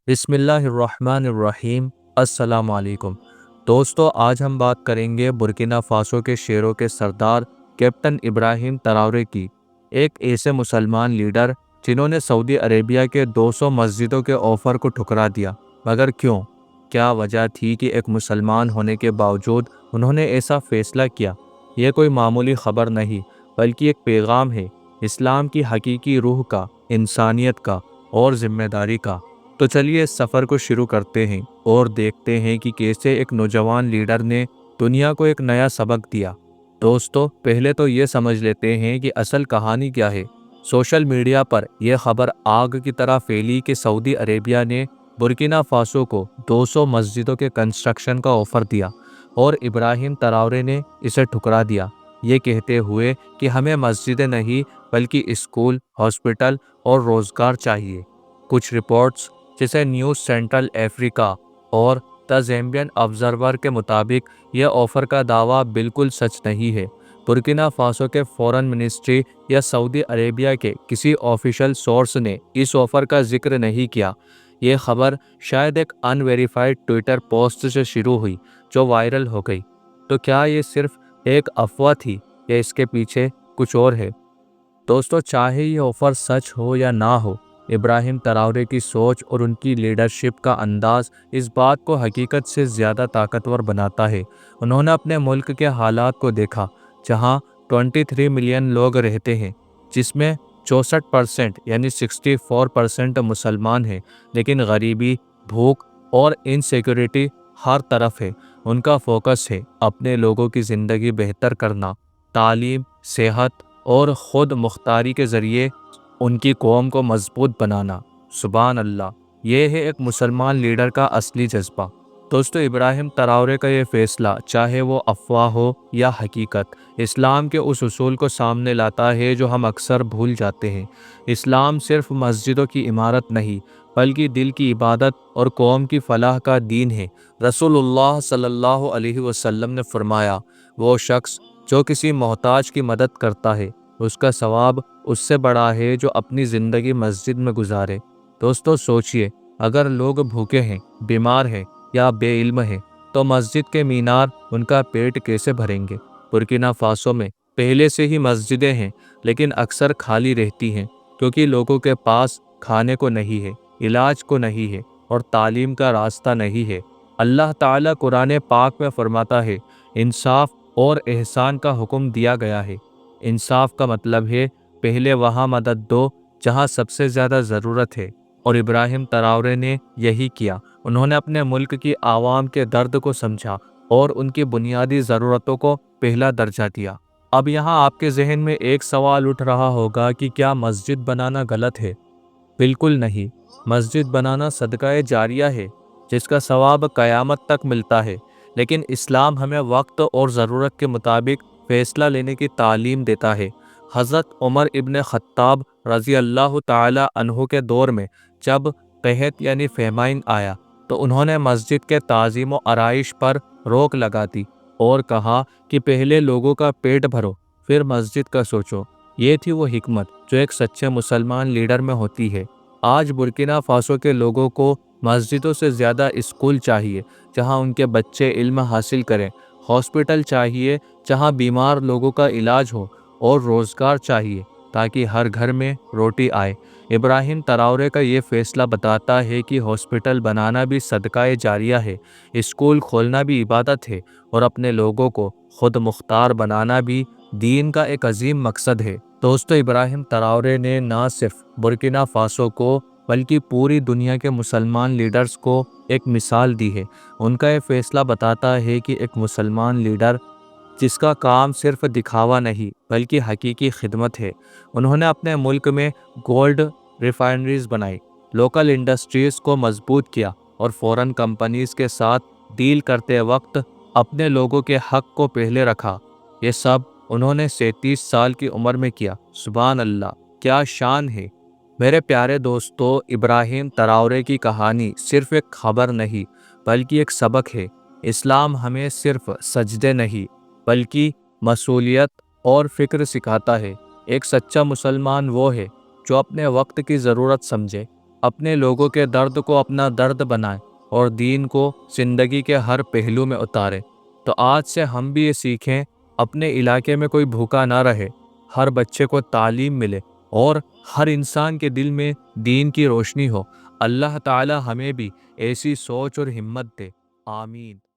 बिस्मिल्लाहिर्रहमानिर्रहीम। अस्सलाम वालेकुम दोस्तों, आज हम बात करेंगे बुर्किना फासो के शेरों के सरदार कैप्टन इब्राहिम तराउरे की। एक ऐसे मुसलमान लीडर जिन्होंने सऊदी अरेबिया के 200 मस्जिदों के ऑफ़र को ठुकरा दिया। मगर क्यों? क्या वजह थी कि एक मुसलमान होने के बावजूद उन्होंने ऐसा फ़ैसला किया? यह कोई मामूली ख़बर नहीं, बल्कि एक पैगाम है इस्लाम की हकीकी रूह का, इंसानियत का और ज़िम्मेदारी का। तो चलिए इस सफ़र को शुरू करते हैं और देखते हैं कि कैसे एक नौजवान लीडर ने दुनिया को एक नया सबक दिया। दोस्तों, पहले तो ये समझ लेते हैं कि असल कहानी क्या है। सोशल मीडिया पर यह खबर आग की तरह फैली कि सऊदी अरेबिया ने बुर्किना फासो को 200 मस्जिदों के कंस्ट्रक्शन का ऑफ़र दिया और इब्राहिम तराउरे ने इसे ठुकरा दिया, ये कहते हुए कि हमें मस्जिदें नहीं बल्कि स्कूल, हॉस्पिटल और रोज़गार चाहिए। कुछ रिपोर्ट्स जैसे न्यूज़ सेंट्रल अफ्रीका और द ज़ैम्बियन ऑब्जर्वर के मुताबिक यह ऑफ़र का दावा बिल्कुल सच नहीं है। बुर्किना फासो के फॉरेन मिनिस्ट्री या सऊदी अरेबिया के किसी ऑफिशियल सोर्स ने इस ऑफ़र का जिक्र नहीं किया। ये खबर शायद एक अनवेरिफाइड ट्विटर पोस्ट से शुरू हुई जो वायरल हो गई। तो क्या ये सिर्फ एक अफवाह थी या इसके पीछे कुछ और है? दोस्तों, चाहे ये ऑफ़र सच हो या ना हो, इब्राहिम तराउरे की सोच और उनकी लीडरशिप का अंदाज इस बात को हकीकत से ज़्यादा ताकतवर बनाता है। उन्होंने अपने मुल्क के हालात को देखा, जहां 23 मिलियन लोग रहते हैं, जिसमें 64% यानी 64% मुसलमान हैं, लेकिन गरीबी, भूख और इनसिक्योरिटी हर तरफ है। उनका फोकस है अपने लोगों की ज़िंदगी बेहतर करना, तालीम, सेहत और ख़ुद मुख्तारी के ज़रिए उनकी कौम को मजबूत बनाना। सुभान अल्लाह, ये है एक मुसलमान लीडर का असली जज्बा। दोस्तों, इब्राहिम तराउरे का ये फ़ैसला, चाहे वो अफवाह हो या हकीकत, इस्लाम के उस उसूल को सामने लाता है जो हम अक्सर भूल जाते हैं। इस्लाम सिर्फ मस्जिदों की इमारत नहीं, बल्कि दिल की इबादत और कौम की फलाह का दीन है। रसूलुल्लाह सल्लल्लाहु अलैहि वसल्लम ने फरमाया, वो शख्स जो किसी मोहताज की मदद करता है, उसका सवाब उससे बड़ा है जो अपनी ज़िंदगी मस्जिद में गुजारे। दोस्तों, सोचिए, अगर लोग भूखे हैं, बीमार हैं या बेइल्म हैं, तो मस्जिद के मीनार उनका पेट कैसे भरेंगे? बुर्किना फासो में पहले से ही मस्जिदें हैं, लेकिन अक्सर खाली रहती हैं क्योंकि लोगों के पास खाने को नहीं है, इलाज को नहीं है और तालीम का रास्ता नहीं है। अल्लाह ताला कुरान पाक में फरमाता है, इंसाफ और एहसान का हुक्म दिया गया है। इंसाफ का मतलब है पहले वहाँ मदद दो जहाँ सबसे ज़्यादा ज़रूरत है, और इब्राहिम तराउरे ने यही किया। उन्होंने अपने मुल्क की आवाम के दर्द को समझा और उनकी बुनियादी ज़रूरतों को पहला दर्जा दिया। अब यहाँ आपके जहन में एक सवाल उठ रहा होगा कि क्या मस्जिद बनाना गलत है? बिल्कुल नहीं। मस्जिद बनाना सदका जारिया है जिसका सवाब क़यामत तक मिलता है। लेकिन इस्लाम हमें वक्त और ज़रूरत के मुताबिक फ़ैसला लेने की तालीम देता है। हज़रत उमर इब्न ख़त्ताब रज़ी अल्लाह ताला अन्हु के दौर में जब कहत यानी फ़ेमाइन आया, तो उन्होंने मस्जिद के ताज़ीम व आराइश पर रोक लगा दी और कहा कि पहले लोगों का पेट भरो, फिर मस्जिद का सोचो। ये थी वो हिकमत जो एक सच्चे मुसलमान लीडर में होती है। आज बुर्किना फासो के लोगों को मस्जिदों से ज़्यादा स्कूल चाहिए जहां उनके बच्चे इल्म हासिल करें, हॉस्पिटल चाहिए जहां बीमार लोगों का इलाज हो, और रोज़गार चाहिए ताकि हर घर में रोटी आए। इब्राहिम तराउरे का ये फ़ैसला बताता है कि हॉस्पिटल बनाना भी सदका जारिया है, स्कूल खोलना भी इबादत है और अपने लोगों को खुद मुख्तार बनाना भी दीन का एक अजीम मकसद है। दोस्तों, इब्राहिम तराउरे ने न सिर्फ बुर्किना फासो को बल्कि पूरी दुनिया के मुसलमान लीडर्स को एक मिसाल दी है। उनका ये फ़ैसला बताता है कि एक मुसलमान लीडर जिसका काम सिर्फ दिखावा नहीं बल्कि हकीकी खिदमत है। उन्होंने अपने मुल्क में गोल्ड रिफाइनरीज बनाई, लोकल इंडस्ट्रीज़ को मजबूत किया और फॉरेन कंपनीज के साथ डील करते वक्त अपने लोगों के हक को पहले रखा। ये सब उन्होंने 37 साल की उम्र में किया। सुभान अल्लाह, क्या शान है। मेरे प्यारे दोस्तों, इब्राहिम तराउरे की कहानी सिर्फ एक खबर नहीं बल्कि एक सबक है। इस्लाम हमें सिर्फ सजदे नहीं बल्कि मसूलियत और फ़िक्र सिखाता है। एक सच्चा मुसलमान वो है जो अपने वक्त की ज़रूरत समझे, اپنے لوگوں کے درد کو اپنا درد بنائیں اور دین کو زندگی کے ہر پہلو میں اتاریں۔ تو آج سے ہم بھی یہ سیکھیں، اپنے علاقے میں کوئی بھوکا نہ رہے، ہر بچے کو تعلیم ملے اور ہر انسان کے دل میں دین کی روشنی ہو۔ اللہ تعالی ہمیں بھی ایسی سوچ اور ہمت دے، آمین۔